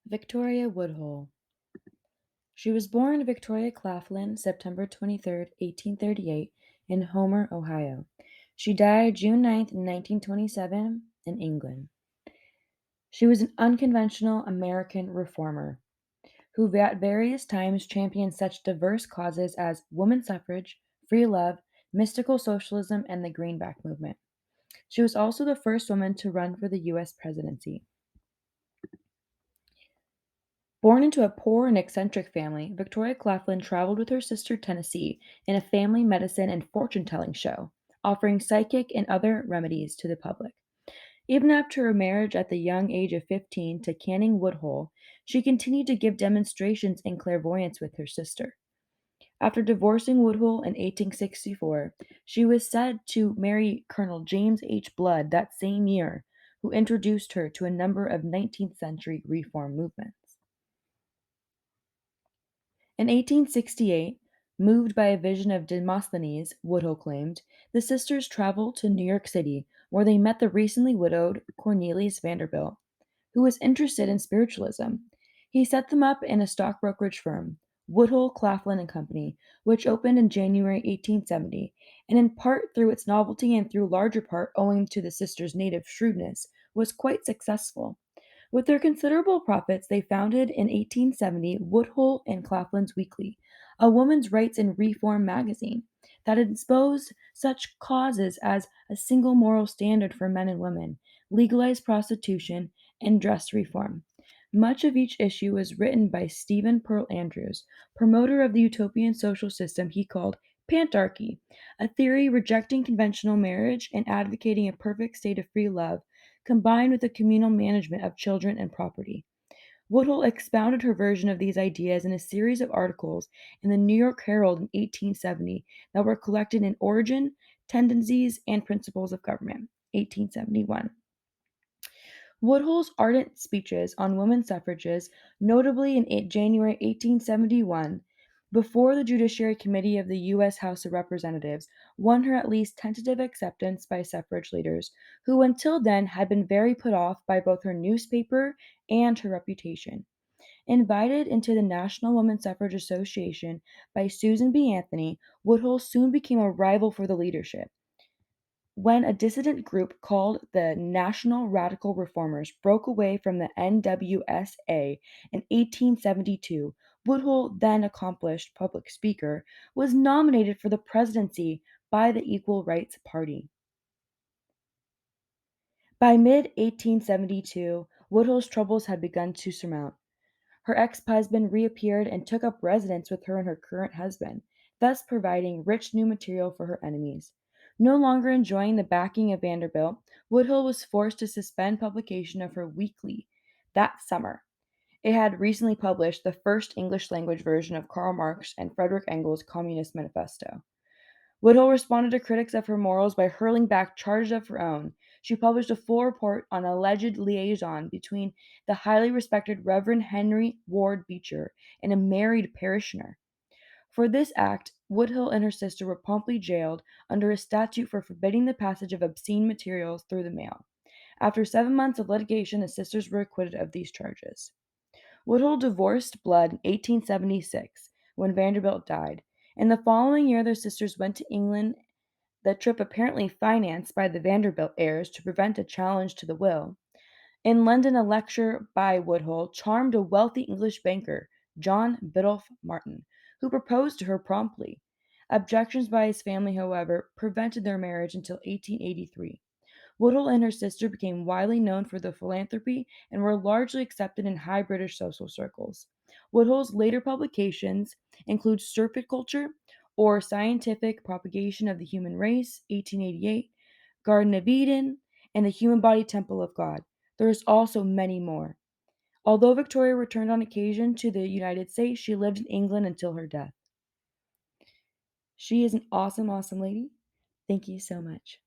Victoria Woodhull. She was born Victoria Claflin, September 23, 1838, in Homer, Ohio. She died June 9, 1927, in England. She was an unconventional American reformer who at various times championed such diverse causes as woman suffrage, free love, mystical socialism, and the Greenback movement. She was also the first woman to run for the U.S. presidency. Born into a poor and eccentric family, Victoria Claflin traveled with her sister Tennessee in a family medicine and fortune telling show, offering psychic and other remedies to the public. Even after her marriage at the young age of 15 to Canning Woodhull, she continued to give demonstrations in clairvoyance with her sister. After divorcing Woodhull in 1864, she was said to marry Colonel James H. Blood that same year, who introduced her to a number of 19th century reform movements. In 1868, moved by a vision of Demosthenes, Woodhull claimed, the sisters traveled to New York City, where they met the recently widowed Cornelius Vanderbilt, who was interested in spiritualism. He set them up in a stock brokerage firm, Woodhull, Claflin and Company, which opened in January 1870, and in part through its novelty and through larger part owing to the sisters' native shrewdness, was quite successful. With their considerable profits, they founded in 1870 Woodhull and Claflin's Weekly, a women's rights and reform magazine that exposed such causes as a single moral standard for men and women, legalized prostitution, and dress reform. Much of each issue was written by Stephen Pearl Andrews, promoter of the utopian social system he called pantarchy, a theory rejecting conventional marriage and advocating a perfect state of free love combined with the communal management of children and property. Woodhull expounded her version of these ideas in a series of articles in the New York Herald in 1870 that were collected in Origin, Tendencies, and Principles of Government, 1871. Woodhull's ardent speeches on women's suffrages, notably in January 1871, before the Judiciary Committee of the U.S. House of Representatives, won her at least tentative acceptance by suffrage leaders, who until then had been very put off by both her newspaper and her reputation. Invited into the National Woman Suffrage Association by Susan B. Anthony, Woodhull soon became a rival for the leadership. When a dissident group called the National Radical Reformers broke away from the NWSA in 1872, Woodhull, then accomplished public speaker, was nominated for the presidency by the Equal Rights Party. By mid 1872, Woodhull's troubles had begun to surmount. Her ex husband reappeared and took up residence with her and her current husband, thus providing rich new material for her enemies. No longer enjoying the backing of Vanderbilt, Woodhull was forced to suspend publication of her weekly that summer. It had recently published the first English language version of Karl Marx and Frederick Engels' Communist Manifesto. Woodhull responded to critics of her morals by hurling back charges of her own. She published a full report on an alleged liaison between the highly respected Reverend Henry Ward Beecher and a married parishioner. For this act, Woodhull and her sister were promptly jailed under a statute for forbidding the passage of obscene materials through the mail. After 7 months of litigation, the sisters were acquitted of these charges. Woodhull divorced Blood in 1876 when Vanderbilt died. In the following year, their sisters went to England, the trip apparently financed by the Vanderbilt heirs to prevent a challenge to the will. In London, a lecture by Woodhull charmed a wealthy English banker, John Biddulph Martin, who proposed to her promptly. Objections by his family, however, prevented their marriage until 1883. Woodhull and her sister became widely known for their philanthropy and were largely accepted in high British social circles. Woodhull's later publications include Serpiculture, or Scientific Propagation of the Human Race, 1888, Garden of Eden, and The Human Body Temple of God. There is also many more. Although Victoria returned on occasion to the United States, she lived in England until her death. She is an awesome, awesome lady. Thank you so much.